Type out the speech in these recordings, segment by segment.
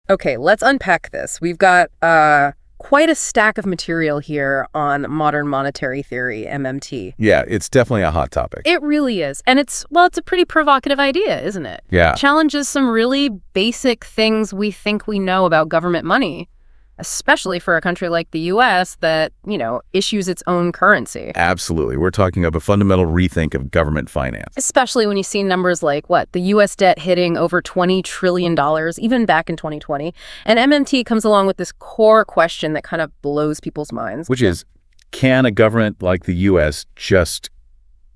Okay, let's unpack this. We've got quite a stack of material here on modern monetary theory, MMT. Yeah, it's definitely a hot topic. It really is. And it's a pretty provocative idea, isn't it? Yeah. Challenges some really basic things we think we know about government money, especially for a country like the U.S. that, issues its own currency. Absolutely. We're talking of a fundamental rethink of government finance. Especially when you see numbers like, the U.S. debt hitting over $20 trillion, even back in 2020. And MMT comes along with this core question that kind of blows people's minds. Which is, can a government like the U.S. just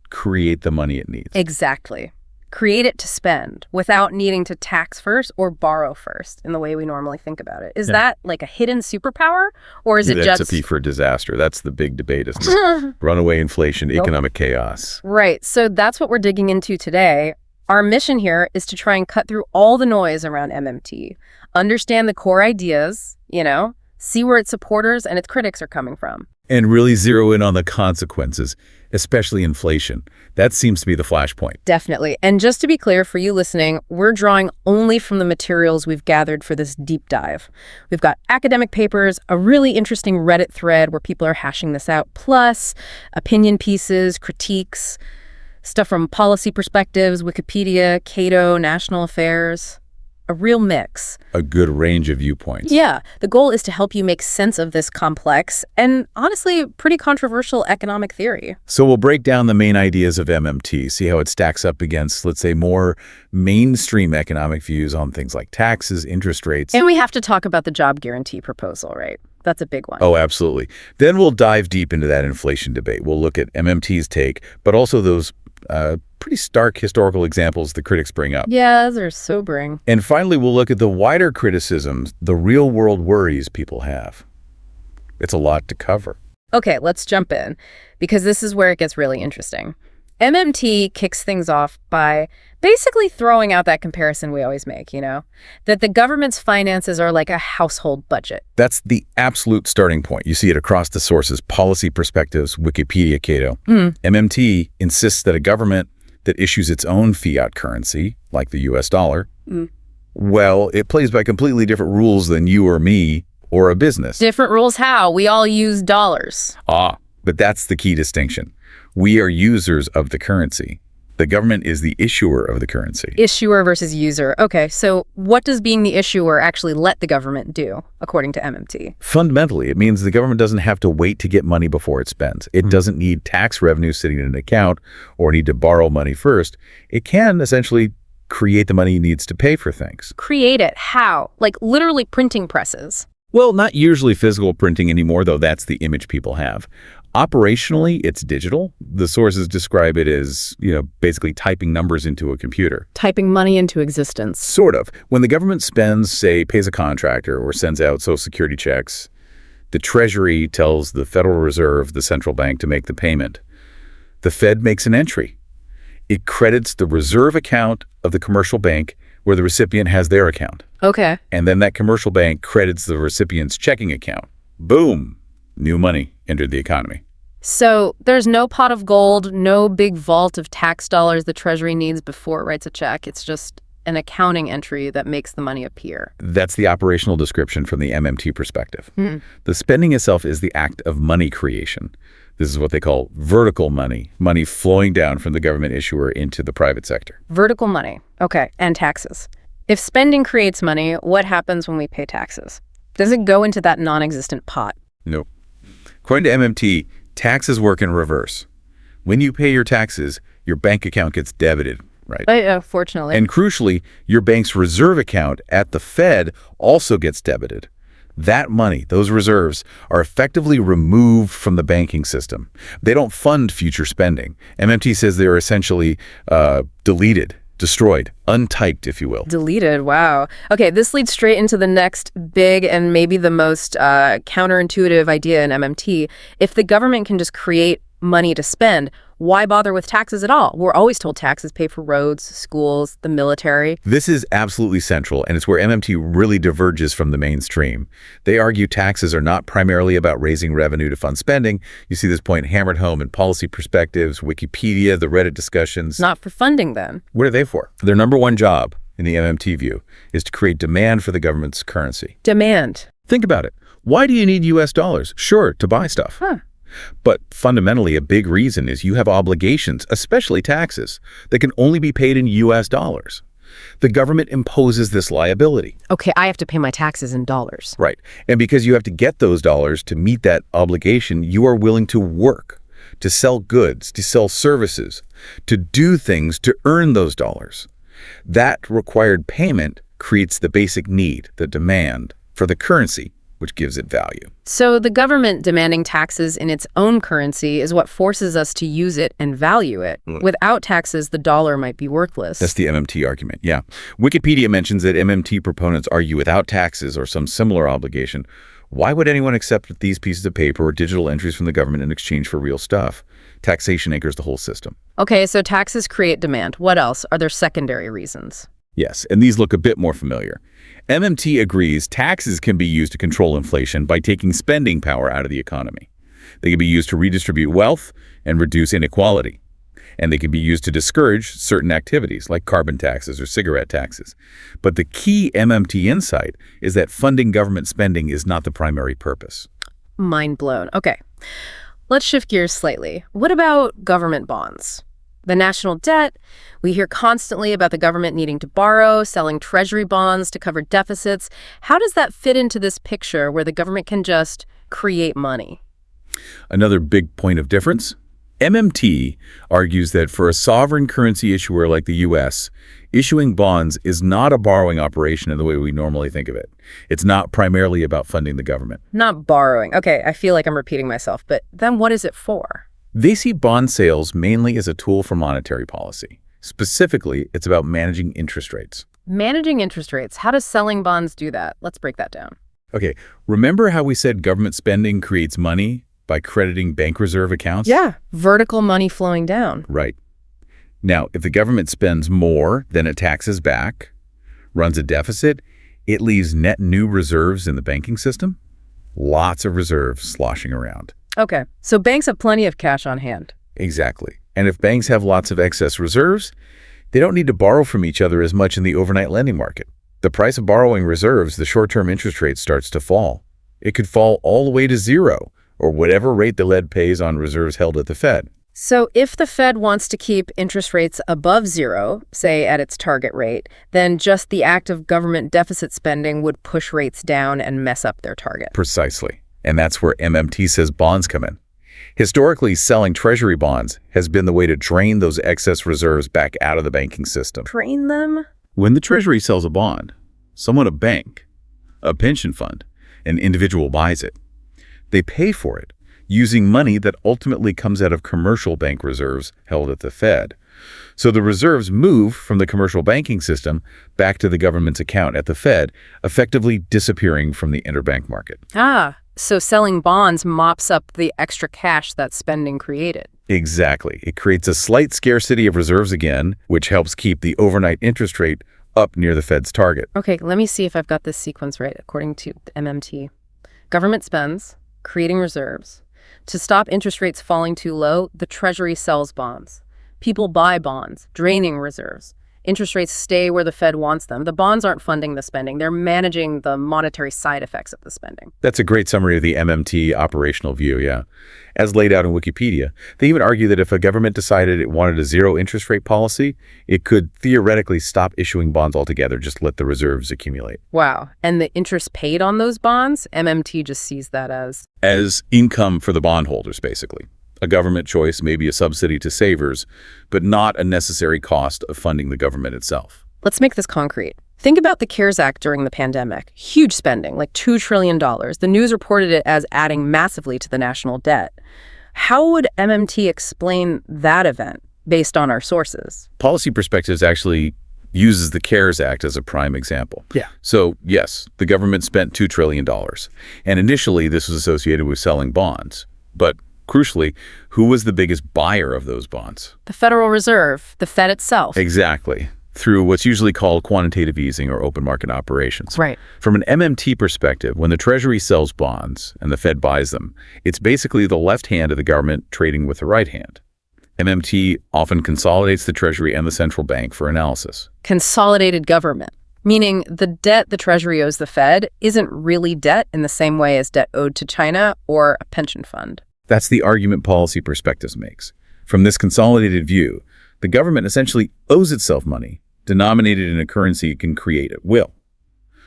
create the money it needs? Exactly. Create it to spend without needing to tax first or borrow first in the way we normally think about it. Is that like a hidden superpower, or is it just... Recipe for disaster. That's the big debate, isn't it? Runaway inflation, economic chaos. Right. So that's what we're digging into today. Our mission here is to try and cut through all the noise around MMT, understand the core ideas, see where its supporters and its critics are coming from. And really zero in on the consequences, especially inflation. That seems to be the flashpoint. Definitely. And just to be clear for you listening, we're drawing only from the materials we've gathered for this deep dive. We've got academic papers, a really interesting Reddit thread where people are hashing this out, plus opinion pieces, critiques, stuff from policy perspectives, Wikipedia, Cato, National Affairs. A real mix. A good range of viewpoints. Yeah. The goal is to help you make sense of this complex and, honestly, pretty controversial economic theory. So we'll break down the main ideas of MMT, see how it stacks up against, let's say, more mainstream economic views on things like taxes, interest rates. And we have to talk about the job guarantee proposal, right? That's a big one. Oh, absolutely. Then we'll dive deep into that inflation debate. We'll look at MMT's take, but also those pretty stark historical examples the critics bring up. Yeah, they're sobering. And finally, we'll look at the wider criticisms, the real-world worries people have. It's a lot to cover. Okay, let's jump in, because this is where it gets really interesting. MMT kicks things off by basically throwing out that comparison we always make, that the government's finances are like a household budget. That's the absolute starting point. You see it across the sources, policy perspectives, Wikipedia, Cato. MMT insists that a government that issues its own fiat currency, like the U.S. dollar, well, it plays by completely different rules than you or me or a business. Different rules how? We all use dollars. But that's the key distinction. We are users of the currency. The government is the issuer of the currency. Issuer versus user. Okay, so what does being the issuer actually let the government do, according to MMT? Fundamentally, it means the government doesn't have to wait to get money before it spends. It doesn't need tax revenue sitting in an account or need to borrow money first. It can essentially create the money it needs to pay for things. Create it? How? Like literally printing presses? Well, not usually physical printing anymore, though that's the image people have. Operationally, it's digital. The sources describe it as, basically typing numbers into a computer. Typing money into existence. Sort of. When the government spends, say, pays a contractor or sends out Social Security checks, the Treasury tells the Federal Reserve, the central bank, to make the payment. The Fed makes an entry. It credits the reserve account of the commercial bank where the recipient has their account. Okay. And then that commercial bank credits the recipient's checking account. Boom! New money entered the economy. So there's no pot of gold, no big vault of tax dollars the Treasury needs before it writes a check. It's just an accounting entry that makes the money appear. That's the operational description from the MMT perspective. The spending itself is the act of money creation. This is what they call vertical money, money flowing down from the government issuer into the private sector. Vertical money. Okay, and taxes. If spending creates money, what happens when we pay taxes? Does it go into that non-existent pot? Nope. According to MMT, taxes work in reverse. When you pay your taxes, your bank account gets debited, right? Fortunately. And crucially, your bank's reserve account at the Fed also gets debited. That money, those reserves, are effectively removed from the banking system. They don't fund future spending. MMT says they are essentially deleted, destroyed, untyped, if you will. Deleted, wow. Okay, this leads straight into the next big and maybe the most counterintuitive idea in MMT. If the government can just create money to spend, why bother with taxes at all? We're always told taxes pay for roads, schools, the military. This is absolutely central, and it's where MMT really diverges from the mainstream. They argue taxes are not primarily about raising revenue to fund spending. You see this point hammered home in policy perspectives, Wikipedia, the Reddit discussions. Not for funding, then. What are they for? Their number one job in the MMT view, is to create demand for the government's currency. Demand. Think about it. Why do you need US dollars? Sure, to buy stuff. Huh. But fundamentally, a big reason is you have obligations, especially taxes, that can only be paid in US dollars. The government imposes this liability. Okay, I have to pay my taxes in dollars. Right. And because you have to get those dollars to meet that obligation, you are willing to work, to sell goods, to sell services, to do things to earn those dollars. That required payment creates the basic need, the demand, for the currency, which gives it value. So the government demanding taxes in its own currency is what forces us to use it and value it. Without taxes, the dollar might be worthless. That's the MMT argument, yeah. Wikipedia mentions that MMT proponents argue without taxes or some similar obligation, why would anyone accept these pieces of paper or digital entries from the government in exchange for real stuff? Taxation anchors the whole system. Okay, so taxes create demand. What else? Are there secondary reasons? Yes, and these look a bit more familiar. MMT agrees taxes can be used to control inflation by taking spending power out of the economy. They can be used to redistribute wealth and reduce inequality. And they can be used to discourage certain activities like carbon taxes or cigarette taxes. But the key MMT insight is that funding government spending is not the primary purpose. Mind blown. Okay, let's shift gears slightly. What about government bonds? The national debt, we hear constantly about the government needing to borrow, selling treasury bonds to cover deficits. How does that fit into this picture where the government can just create money? Another big point of difference? MMT argues that for a sovereign currency issuer like the U.S., issuing bonds is not a borrowing operation in the way we normally think of it. It's not primarily about funding the government. Not borrowing. Okay, I feel like I'm repeating myself, but then what is it for? They see bond sales mainly as a tool for monetary policy. Specifically, it's about managing interest rates. Managing interest rates. How does selling bonds do that? Let's break that down. Okay, remember how we said government spending creates money by crediting bank reserve accounts? Yeah, vertical money flowing down. Right. Now, if the government spends more than it taxes back, runs a deficit, it leaves net new reserves in the banking system. Lots of reserves sloshing around. Okay, so banks have plenty of cash on hand. Exactly. And if banks have lots of excess reserves, they don't need to borrow from each other as much in the overnight lending market. The price of borrowing reserves, the short-term interest rate starts to fall. It could fall all the way to zero, or whatever rate the Fed pays on reserves held at the Fed. So if the Fed wants to keep interest rates above zero, say at its target rate, then just the act of government deficit spending would push rates down and mess up their target. Precisely. And that's where MMT says bonds come in. Historically, selling treasury bonds has been the way to drain those excess reserves back out of the banking system. Drain them? When the Treasury sells a bond, someone, a bank, a pension fund, an individual buys it. They pay for it using money that ultimately comes out of commercial bank reserves held at the Fed. So the reserves move from the commercial banking system back to the government's account at the Fed, effectively disappearing from the interbank market. So selling bonds mops up the extra cash that spending created. Exactly. It creates a slight scarcity of reserves again, which helps keep the overnight interest rate up near the Fed's target. Okay, let me see if I've got this sequence right, according to MMT. Government spends, creating reserves. To stop interest rates falling too low, the Treasury sells bonds. People buy bonds, draining reserves. Interest rates stay where the Fed wants them. The bonds aren't funding the spending. They're managing the monetary side effects of the spending. That's a great summary of the MMT operational view, yeah. As laid out in Wikipedia, they even argue that if a government decided it wanted a zero interest rate policy, it could theoretically stop issuing bonds altogether, just let the reserves accumulate. Wow. And the interest paid on those bonds, MMT just sees that as income for the bondholders, basically. A government choice, maybe a subsidy to savers, but not a necessary cost of funding the government itself. Let's make this concrete. Think about the CARES Act during the pandemic. Huge spending, like $2 trillion. The news reported it as adding massively to the national debt. How would MMT explain that event based on our sources? Policy Perspectives actually uses the CARES Act as a prime example. Yeah. So, yes, the government spent $2 trillion. And initially, this was associated with selling bonds. But crucially, who was the biggest buyer of those bonds? The Federal Reserve, the Fed itself. Exactly. Through what's usually called quantitative easing or open market operations. Right. From an MMT perspective, when the Treasury sells bonds and the Fed buys them, it's basically the left hand of the government trading with the right hand. MMT often consolidates the Treasury and the central bank for analysis. Consolidated government, meaning the debt the Treasury owes the Fed isn't really debt in the same way as debt owed to China or a pension fund. That's the argument Policy Perspectives makes. From this consolidated view, the government essentially owes itself money, denominated in a currency it can create at will.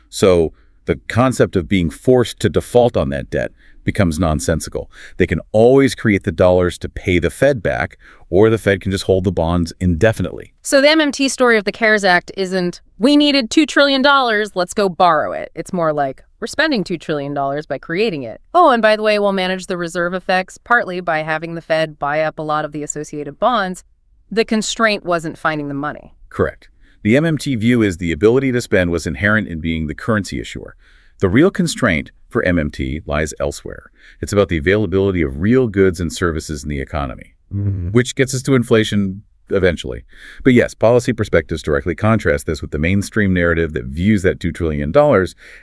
So the concept of being forced to default on that debt becomes nonsensical. They can always create the dollars to pay the Fed back, or the Fed can just hold the bonds indefinitely. So the MMT story of the CARES Act isn't, we needed $2 trillion, let's go borrow it. It's more like, we're spending $2 trillion by creating it. Oh, and by the way, we'll manage the reserve effects partly by having the Fed buy up a lot of the associated bonds. The constraint wasn't finding the money. Correct. The MMT view is the ability to spend was inherent in being the currency issuer. The real constraint for MMT lies elsewhere. It's about the availability of real goods and services in the economy, which gets us to inflation eventually. But yes, Policy Perspectives directly contrast this with the mainstream narrative that views that $2 trillion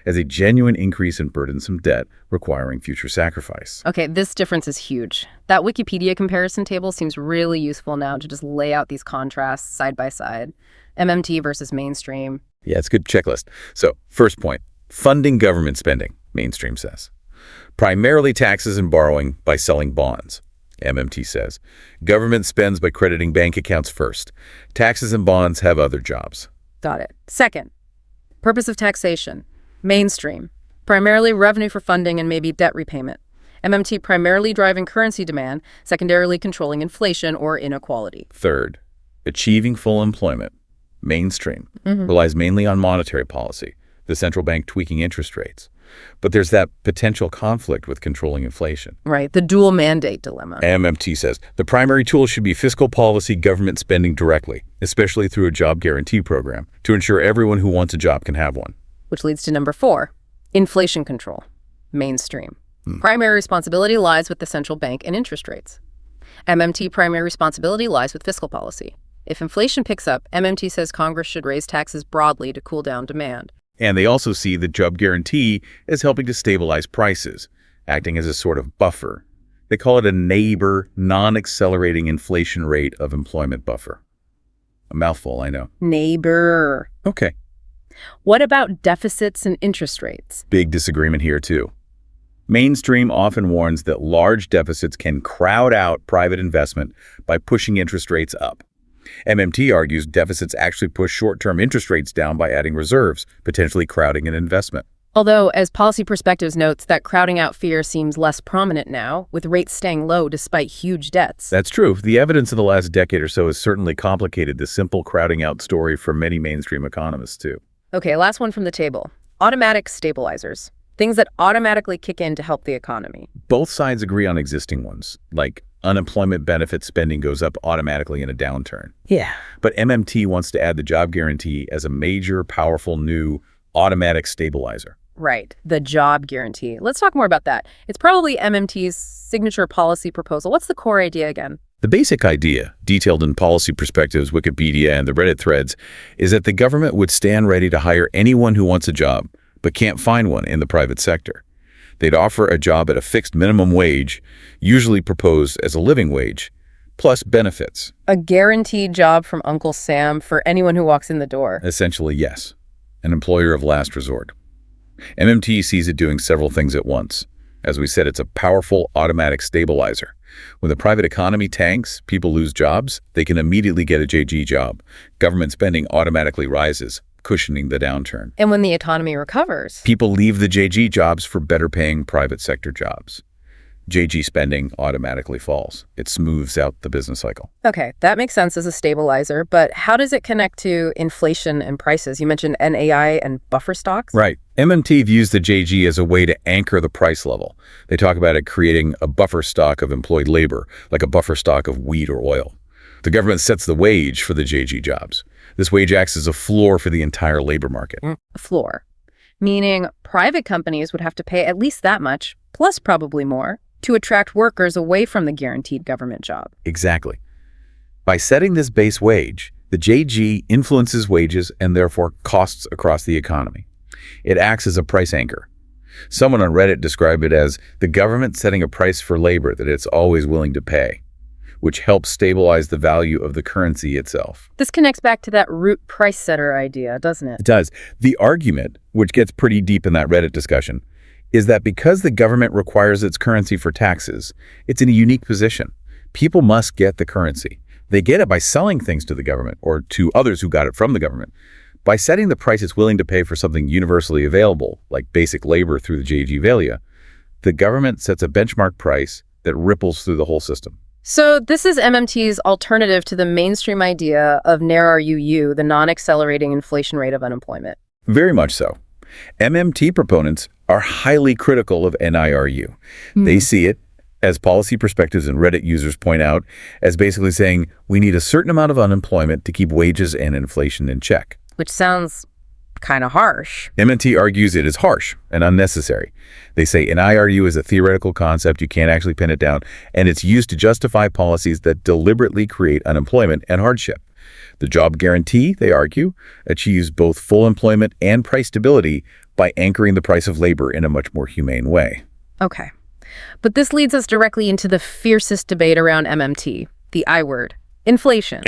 as a genuine increase in burdensome debt requiring future sacrifice. Okay, this difference is huge. That Wikipedia comparison table seems really useful now to just lay out these contrasts side by side. MMT versus mainstream. Yeah, it's a good checklist. So, first point, funding government spending, mainstream says. Primarily taxes and borrowing by selling bonds, MMT says. Government spends by crediting bank accounts first. Taxes and bonds have other jobs. Got it. Second, purpose of taxation, mainstream. Primarily revenue for funding and maybe debt repayment. MMT primarily driving currency demand, secondarily controlling inflation or inequality. Third, achieving full employment, mainstream, relies mainly on monetary policy, the central bank tweaking interest rates. But there's that potential conflict with controlling inflation. Right, the dual mandate dilemma. MMT says the primary tool should be fiscal policy government spending directly, especially through a job guarantee program, to ensure everyone who wants a job can have one. Which leads to number 4, inflation control, mainstream. Primary responsibility lies with the central bank and interest rates. MMT primary responsibility lies with fiscal policy. If inflation picks up, MMT says Congress should raise taxes broadly to cool down demand. And they also see the job guarantee as helping to stabilize prices, acting as a sort of buffer. They call it a neighbor, non-accelerating inflation rate of employment buffer. A mouthful, I know. Neighbor. Okay. What about deficits and interest rates? Big disagreement here, too. Mainstream often warns that large deficits can crowd out private investment by pushing interest rates up. MMT argues deficits actually push short-term interest rates down by adding reserves, potentially crowding an investment. Although, as Policy Perspectives notes, that crowding out fear seems less prominent now, with rates staying low despite huge debts. That's true. The evidence of the last decade or so has certainly complicated the simple crowding out story for many mainstream economists, too. Okay, last one from the table. Automatic stabilizers. Things that automatically kick in to help the economy. Both sides agree on existing ones, like unemployment benefit spending goes up automatically in a downturn. Yeah. But MMT wants to add the job guarantee as a major, powerful, new automatic stabilizer. Right, the job guarantee. Let's talk more about that. It's probably MMT's signature policy proposal. What's the core idea again? The basic idea, detailed in Policy Perspectives, Wikipedia, and the Reddit threads, is that the government would stand ready to hire anyone who wants a job, but can't find one in the private sector. They'd offer a job at a fixed minimum wage, usually proposed as a living wage, plus benefits. A guaranteed job from Uncle Sam for anyone who walks in the door. Essentially, yes. An employer of last resort. MMT sees it doing several things at once. As we said, it's a powerful automatic stabilizer. When the private economy tanks, people lose jobs, they can immediately get a JG job. Government spending automatically rises, cushioning the downturn. And when the economy recovers, people leave the JG jobs for better paying private sector jobs. JG spending automatically falls. It smooths out the business cycle. Okay, that makes sense as a stabilizer, but how does it connect to inflation and prices? You mentioned NAI and buffer stocks? Right. MMT views the JG as a way to anchor the price level. They talk about it creating a buffer stock of employed labor, like a buffer stock of wheat or oil. The government sets the wage for the JG jobs. This wage acts as a floor for the entire labor market. A floor, meaning private companies would have to pay at least that much, plus probably more, to attract workers away from the guaranteed government job. Exactly. By setting this base wage, the JG influences wages and therefore costs across the economy. It acts as a price anchor. Someone on Reddit described it as the government setting a price for labor that it's always willing to pay. which helps stabilize the value of the currency itself. This connects back to that root price setter idea, doesn't it? It does. The argument, which gets pretty deep in that Reddit discussion, is that because the government requires its currency for taxes, it's in a unique position. People must get the currency. They get it by selling things to the government or to others who got it from the government. By setting the price it's willing to pay for something universally available, like basic labor through the J.G. Valia, the government sets a benchmark price that ripples through the whole system. So this is MMT's alternative to the mainstream idea of NARUU, the non-accelerating inflation rate of unemployment. Very much so. MMT proponents are highly critical of NIRU. They see it, as policy perspectives and Reddit users point out, as basically saying we need a certain amount of unemployment to keep wages and inflation in check. Which sounds kind of harsh. MMT argues it is harsh and unnecessary. They say NIRU is a theoretical concept, you can't actually pin it down, and it's used to justify policies that deliberately create unemployment and hardship. The job guarantee, they argue, achieves both full employment and price stability by anchoring the price of labor in a much more humane way. Okay. But this leads us directly into the fiercest debate around MMT, the I word, inflation.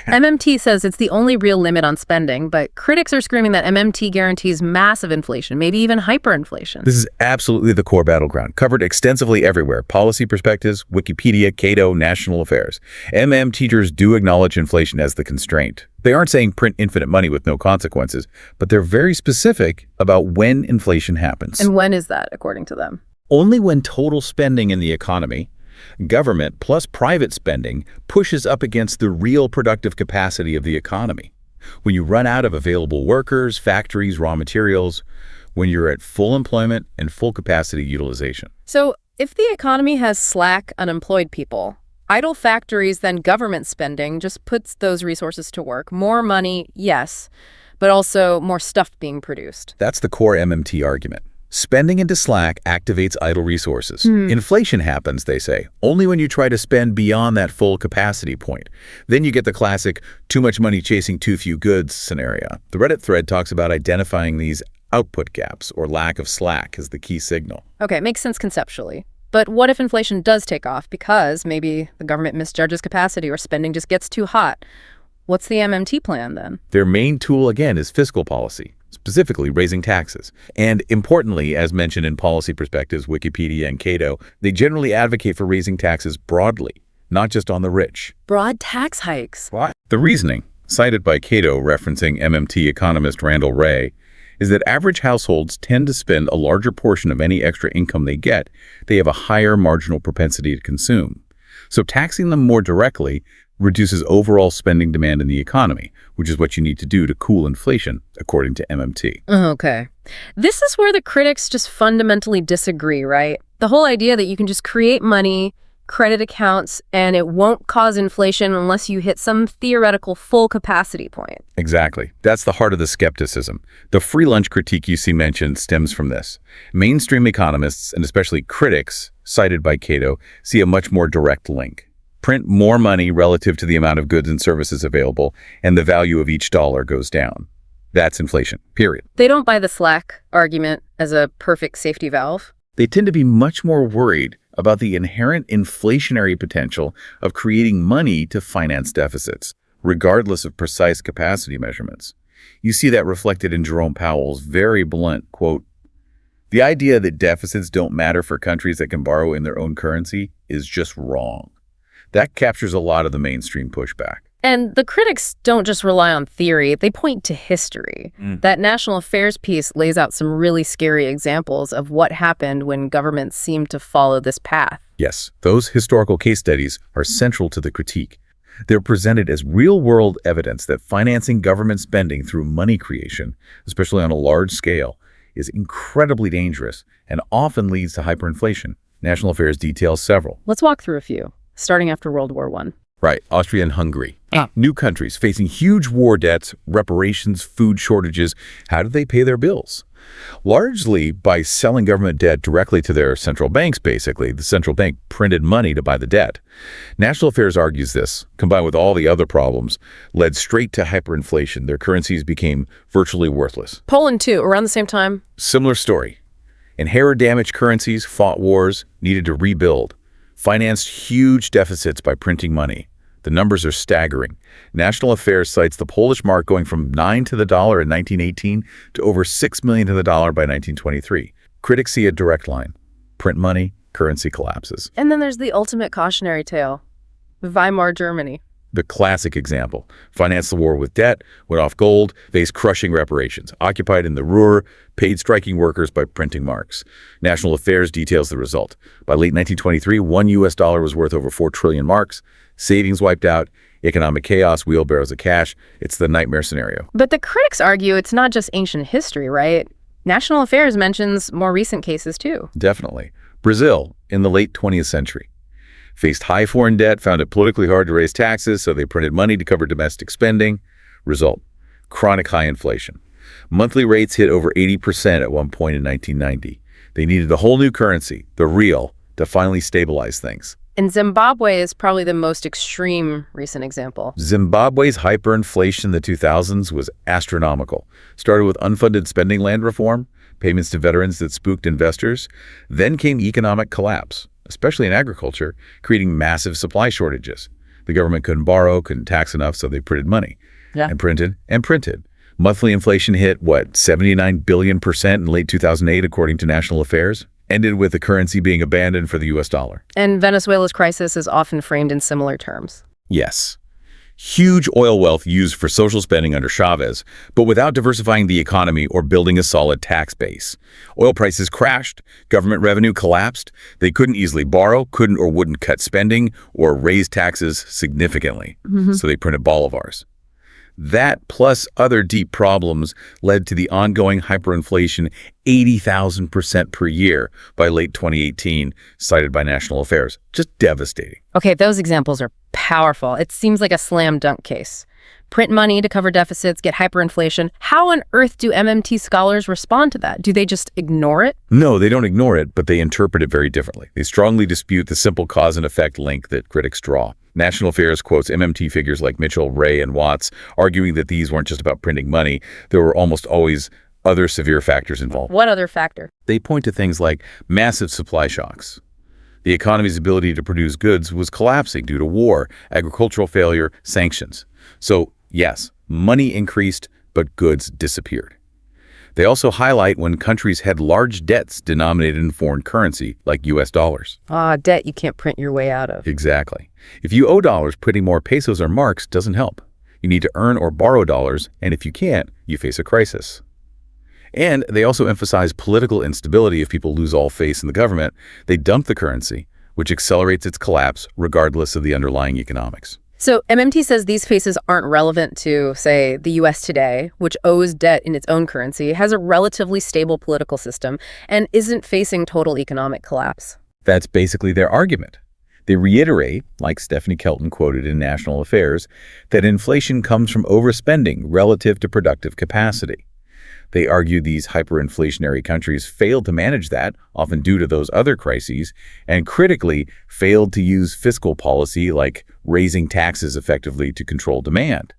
MMT says it's the only real limit on spending, but critics are screaming that MMT guarantees massive inflation, maybe even hyperinflation. This is absolutely the core battleground, covered extensively everywhere. Policy perspectives, Wikipedia, Cato, National Affairs. MM teachers do acknowledge inflation as the constraint. They aren't saying print infinite money with no consequences, but they're very specific about when inflation happens. And when is that, according to them? Only when total spending in the economy, government plus private spending, pushes up against the real productive capacity of the economy. When you run out of available workers, factories, raw materials, when you're at full employment and full capacity utilization. So if the economy has slack, unemployed people, idle factories, then government spending just puts those resources to work. More money, yes, but also more stuff being produced. That's the core MMT argument. Spending into slack activates idle resources. Inflation happens, they say, only when you try to spend beyond that full capacity point. Then you get the classic too much money chasing too few goods scenario. The Reddit thread talks about identifying these output gaps or lack of slack as the key signal. Okay, makes sense conceptually. But what if inflation does take off because maybe the government misjudges capacity or spending just gets too hot? What's the MMT plan then? Their main tool, again, is fiscal policy, specifically raising taxes. And importantly, as mentioned in Policy Perspectives, Wikipedia, and Cato, they generally advocate for raising taxes broadly, not just on the rich. Broad tax hikes. What? The reasoning, cited by Cato referencing MMT economist Randall Wray, is that average households tend to spend a larger portion of any extra income they get. They have a higher marginal propensity to consume. So taxing them more directly reduces overall spending demand in the economy, which is what you need to do to cool inflation, according to MMT. Okay. This is where the critics just fundamentally disagree, right? The whole idea that you can just create money, credit accounts, and it won't cause inflation unless you hit some theoretical full capacity point. Exactly. That's the heart of the skepticism. The free lunch critique you see mentioned stems from this. Mainstream economists, and especially critics, cited by Cato, see a much more direct link. Print more money relative to the amount of goods and services available, and the value of each dollar goes down. That's inflation, period. They don't buy the slack argument as a perfect safety valve. They tend to be much more worried about the inherent inflationary potential of creating money to finance deficits, regardless of precise capacity measurements. You see that reflected in Jerome Powell's very blunt quote, "The idea that deficits don't matter for countries that can borrow in their own currency is just wrong." That captures a lot of the mainstream pushback. And the critics don't just rely on theory, they point to history. That National Affairs piece lays out some really scary examples of what happened when governments seemed to follow this path. Yes, those historical case studies are central to the critique. They're presented as real-world evidence that financing government spending through money creation, especially on a large scale, is incredibly dangerous and often leads to hyperinflation. National Affairs details several. Let's walk through a few, starting after World War I. Right, Austria and Hungary. New countries facing huge war debts, reparations, food shortages. How do they pay their bills? Largely by selling government debt directly to their central banks, basically. The central bank printed money to buy the debt. National Affairs argues this, combined with all the other problems, led straight to hyperinflation. Their currencies became virtually worthless. Poland, too, around the same time. Similar story. Inherit damaged currencies, fought wars, needed to rebuild. financed huge deficits by printing money. The numbers are staggering. National Affairs cites the Polish mark going from 9 to the dollar in 1918 to over 6 million to the dollar by 1923. Critics see a direct line. Print money, currency collapses. And then there's the ultimate cautionary tale, Weimar Germany. The classic example. Financed the war with debt, went off gold, faced crushing reparations, occupied in the Ruhr, paid striking workers by printing marks. National Affairs details the result. By late 1923, $1 was worth over 4 trillion marks, savings wiped out, economic chaos, wheelbarrows of cash. It's the nightmare scenario. But the critics argue it's not just ancient history, right? National Affairs mentions more recent cases too. Definitely. Brazil, in the late 20th century, faced high foreign debt, found it politically hard to raise taxes, so they printed money to cover domestic spending. Result, chronic high inflation. Monthly rates hit over 80% at one point in 1990. They needed a whole new currency, the real, to finally stabilize things. And Zimbabwe is probably the most extreme recent example. Zimbabwe's hyperinflation in the 2000s was astronomical. Started with unfunded spending land reform, payments to veterans that spooked investors. Then came economic collapse, especially in agriculture, creating massive supply shortages. The government couldn't borrow, couldn't tax enough, so they printed money. And printed and printed. Monthly inflation hit, 79 billion% in late 2008, according to National Affairs. Ended with the currency being abandoned for the US dollar. And Venezuela's crisis is often framed in similar terms. Yes. Huge oil wealth used for social spending under Chavez, but without diversifying the economy or building a solid tax base. Oil prices crashed, government revenue collapsed, they couldn't easily borrow, couldn't or wouldn't cut spending, or raise taxes significantly. So they printed bolivars. That, plus other deep problems, led to the ongoing hyperinflation 80,000% per year by late 2018, cited by National Affairs. Just devastating. Okay, those examples are powerful. It seems like a slam dunk case. Print money to cover deficits, get hyperinflation. How on earth do MMT scholars respond to that? Do they just ignore it? No, they don't ignore it, but they interpret it very differently. They strongly dispute the simple cause and effect link that critics draw. National Affairs quotes MMT figures like Mitchell, Ray, and Watts, arguing that these weren't just about printing money. There were almost always other severe factors involved. What other factor? They point to things like massive supply shocks. The economy's ability to produce goods was collapsing due to war, agricultural failure, sanctions. So, yes, money increased, but goods disappeared. They also highlight when countries had large debts denominated in foreign currency, like US dollars. Debt you can't print your way out of. Exactly. If you owe dollars, printing more pesos or marks doesn't help. You need to earn or borrow dollars, and if you can't, you face a crisis. And they also emphasize political instability. If people lose all faith in the government, they dump the currency, which accelerates its collapse regardless of the underlying economics. So MMT says these phases aren't relevant to, say, the U.S. today, which owes debt in its own currency, has a relatively stable political system, and isn't facing total economic collapse. That's basically their argument. They reiterate, like Stephanie Kelton quoted in National Affairs, that inflation comes from overspending relative to productive capacity. They argue these hyperinflationary countries failed to manage that, often due to those other crises, and critically failed to use fiscal policy like raising taxes effectively to control demand.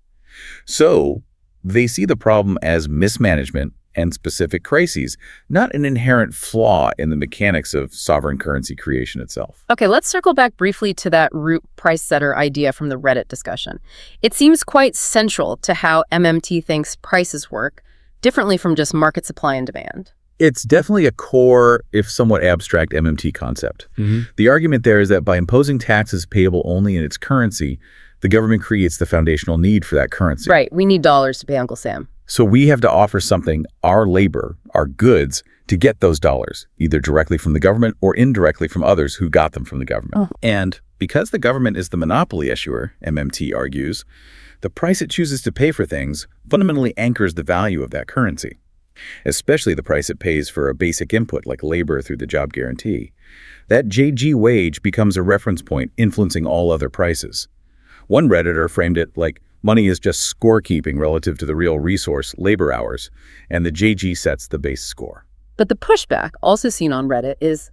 So they see the problem as mismanagement and specific crises, not an inherent flaw in the mechanics of sovereign currency creation itself. Okay, let's circle back briefly to that root price setter idea from the Reddit discussion. It seems quite central to how MMT thinks prices work, differently from just market supply and demand. It's definitely a core, if somewhat abstract, MMT concept. The argument there is that by imposing taxes payable only in its currency, the government creates the foundational need for that currency. Right, we need dollars to pay Uncle Sam. So we have to offer something, our labor, our goods, to get those dollars, either directly from the government or indirectly from others who got them from the government. And because the government is the monopoly issuer, MMT argues, the price it chooses to pay for things fundamentally anchors the value of that currency, especially the price it pays for a basic input like labor through the job guarantee. That JG wage becomes a reference point influencing all other prices. One Redditor framed it like money is just scorekeeping relative to the real resource, labor hours, and the JG sets the base score. But the pushback, also seen on Reddit, is,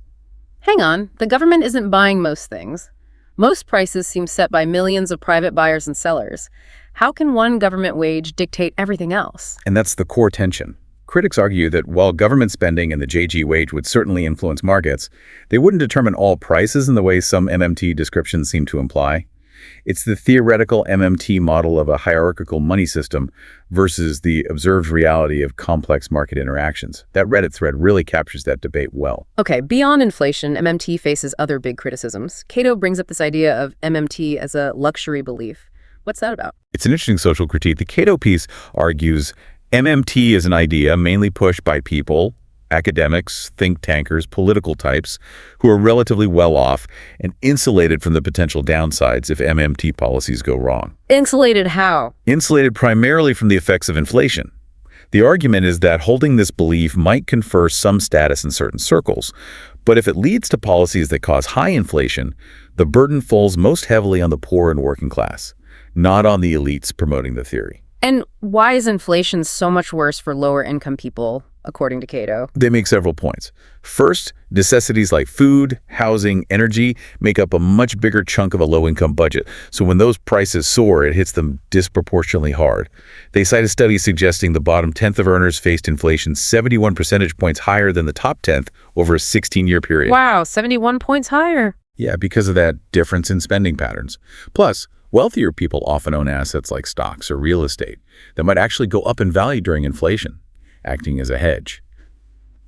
hang on, the government isn't buying most things. Most prices seem set by millions of private buyers and sellers. How can one government wage dictate everything else? And that's the core tension. Critics argue that while government spending and the JG wage would certainly influence markets, they wouldn't determine all prices in the way some MMT descriptions seem to imply. It's the theoretical MMT model of a hierarchical money system versus the observed reality of complex market interactions. That Reddit thread really captures that debate well. Okay, beyond inflation, MMT faces other big criticisms. Cato brings up this idea of MMT as a luxury belief. What's that about? It's an interesting social critique. The Cato piece argues MMT is an idea mainly pushed by people, academics, think tankers, political types, who are relatively well off and insulated from the potential downsides if MMT policies go wrong. Insulated how? Insulated primarily from the effects of inflation. The argument is that holding this belief might confer some status in certain circles, but if it leads to policies that cause high inflation, the burden falls most heavily on the poor and working class, not on the elites promoting the theory. And why is inflation so much worse for lower-income people, according to Cato? They make several points. First, necessities like food, housing, energy make up a much bigger chunk of a low-income budget, so when those prices soar, it hits them disproportionately hard. They cite a study suggesting the bottom tenth of earners faced inflation 71 percentage points higher than the top tenth over a 16-year period. Wow, 71 points higher. Yeah, because of that difference in spending patterns. Plus, wealthier people often own assets like stocks or real estate that might actually go up in value during inflation, acting as a hedge.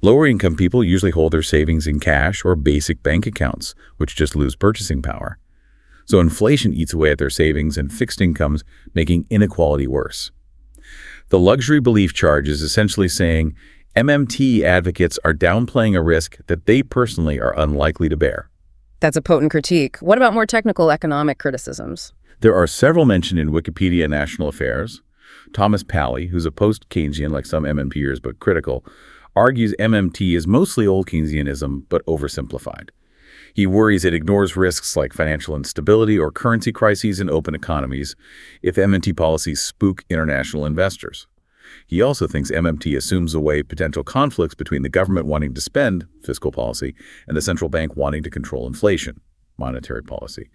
Lower-income people usually hold their savings in cash or basic bank accounts, which just lose purchasing power. So inflation eats away at their savings and fixed incomes, making inequality worse. The luxury belief charge is essentially saying MMT advocates are downplaying a risk that they personally are unlikely to bear. That's a potent critique. What about more technical economic criticisms? There are several mentioned in Wikipedia and National Affairs. Thomas Pally, who's a post-Keynesian like some MMPers but critical, argues MMT is mostly old Keynesianism but oversimplified. He worries it ignores risks like financial instability or currency crises in open economies if MMT policies spook international investors. He also thinks MMT assumes away potential conflicts between the government wanting to spend, fiscal policy, and the central bank wanting to control inflation, monetary policy.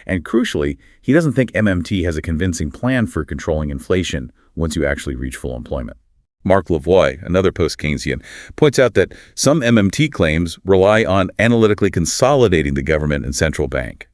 And crucially, he doesn't think MMT has a convincing plan for controlling inflation once you actually reach full employment. Mark Lavoie, another post-Keynesian, points out that some MMT claims rely on analytically consolidating the government and central bank.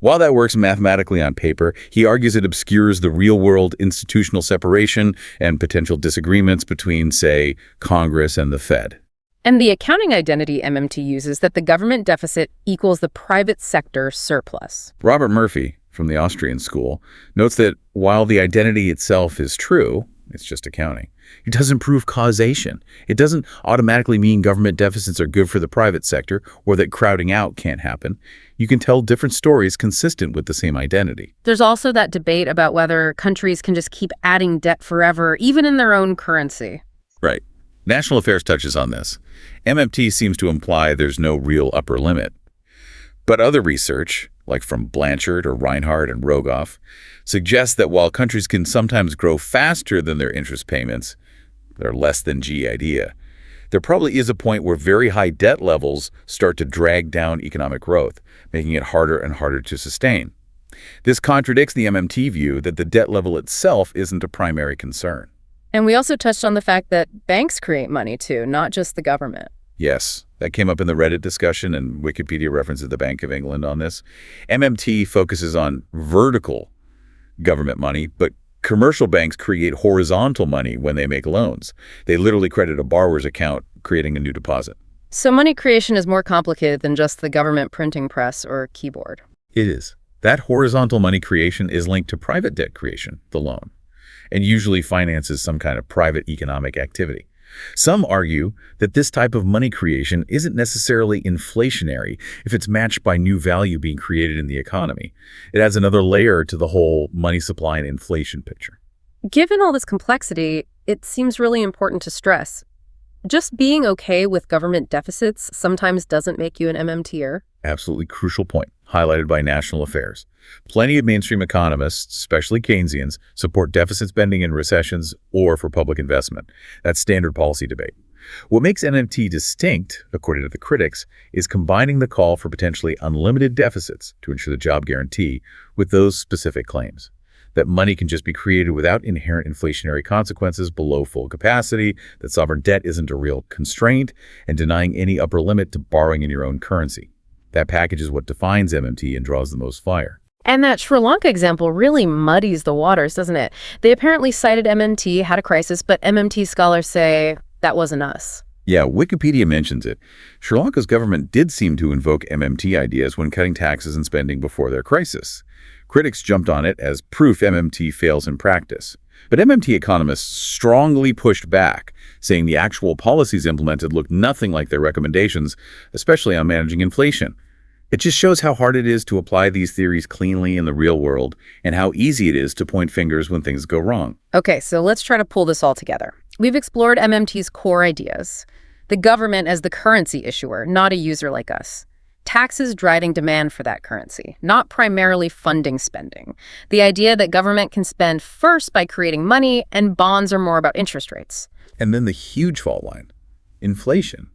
While that works mathematically on paper, he argues it obscures the real-world institutional separation and potential disagreements between, say, Congress and the Fed. And the accounting identity MMT uses that the government deficit equals the private sector surplus. Robert Murphy, from the Austrian school, notes that while the identity itself is true, it's just accounting, it doesn't prove causation. It doesn't automatically mean government deficits are good for the private sector or that crowding out can't happen. You can tell different stories consistent with the same identity. There's also that debate about whether countries can just keep adding debt forever, even in their own currency. Right. National Affairs touches on this. MMT seems to imply there's no real upper limit. But other research, like from Blanchard or Reinhardt and Rogoff, suggests that while countries can sometimes grow faster than their interest payments, their less than G idea, there probably is a point where very high debt levels start to drag down economic growth, making it harder and harder to sustain. This contradicts the MMT view that the debt level itself isn't a primary concern. And we also touched on the fact that banks create money too, not just the government. Yes, that came up in the Reddit discussion, and Wikipedia references the Bank of England on this. MMT focuses on vertical government money, but commercial banks create horizontal money when they make loans. They literally credit a borrower's account, creating a new deposit. So money creation is more complicated than just the government printing press or keyboard. It is. That horizontal money creation is linked to private debt creation, the loan, and usually finances some kind of private economic activity. Some argue that this type of money creation isn't necessarily inflationary if it's matched by new value being created in the economy. It adds another layer to the whole money supply and inflation picture. Given all this complexity, it seems really important to stress. Just being okay with government deficits sometimes doesn't make you an MMTer. Absolutely crucial point, highlighted by National Affairs. Plenty of mainstream economists, especially Keynesians, support deficit spending in recessions or for public investment. That's standard policy debate. What makes MMT distinct, according to the critics, is combining the call for potentially unlimited deficits to ensure the job guarantee with those specific claims. that money can just be created without inherent inflationary consequences below full capacity, that sovereign debt isn't a real constraint, and denying any upper limit to borrowing in your own currency. That package is what defines MMT and draws the most fire. And that Sri Lanka example really muddies the waters, doesn't it? They apparently cited MMT, had a crisis, but MMT scholars say that wasn't us. Yeah, Wikipedia mentions it. Sri Lanka's government did seem to invoke MMT ideas when cutting taxes and spending before their crisis. Critics jumped on it as proof MMT fails in practice. But MMT economists strongly pushed back, saying the actual policies implemented looked nothing like their recommendations, especially on managing inflation. It just shows how hard it is to apply these theories cleanly in the real world and how easy it is to point fingers when things go wrong. Okay, so let's try to pull this all together. We've explored MMT's core ideas. The government as the currency issuer, not a user like us. Taxes driving demand for that currency, not primarily funding spending. The idea that government can spend first by creating money and bonds are more about interest rates. And then the huge fault line, inflation.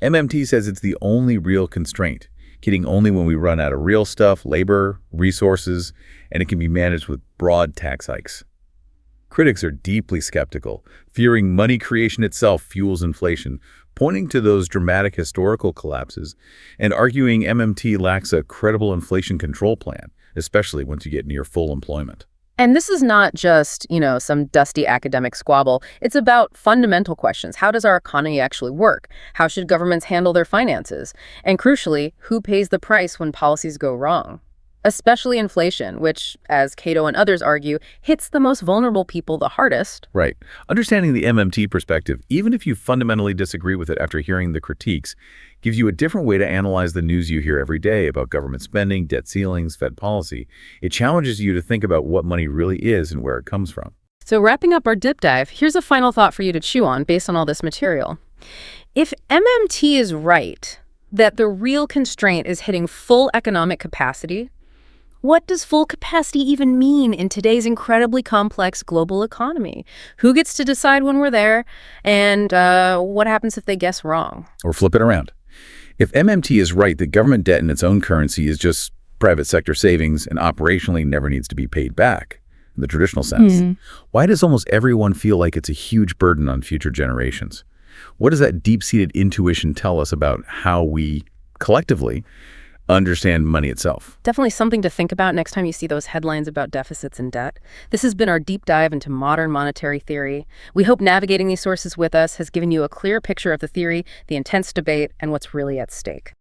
MMT says it's the only real constraint, kidding only when we run out of real stuff, labor, resources, and it can be managed with broad tax hikes. Critics are deeply skeptical, fearing money creation itself fuels inflation, pointing to those dramatic historical collapses and arguing MMT lacks a credible inflation control plan, especially once you get near full employment. And this is not just, some dusty academic squabble. It's about fundamental questions. How does our economy actually work? How should governments handle their finances? And crucially, who pays the price when policies go wrong? Especially inflation, which, as Cato and others argue, hits the most vulnerable people the hardest. Right. Understanding the MMT perspective, even if you fundamentally disagree with it after hearing the critiques, gives you a different way to analyze the news you hear every day about government spending, debt ceilings, Fed policy. It challenges you to think about what money really is and where it comes from. So wrapping up our deep dive, here's a final thought for you to chew on based on all this material. If MMT is right, that the real constraint is hitting full economic capacity, what does full capacity even mean in today's incredibly complex global economy? Who gets to decide when we're there? And what happens if they guess wrong? Or flip it around. If MMT is right that government debt in its own currency is just private sector savings and operationally never needs to be paid back, in the traditional sense, why does almost everyone feel like it's a huge burden on future generations? What does that deep-seated intuition tell us about how we, collectively, understand money itself? Definitely something to think about next time you see those headlines about deficits and debt. This has been our deep dive into modern monetary theory. We hope navigating these sources with us has given you a clear picture of the theory, the intense debate, and what's really at stake.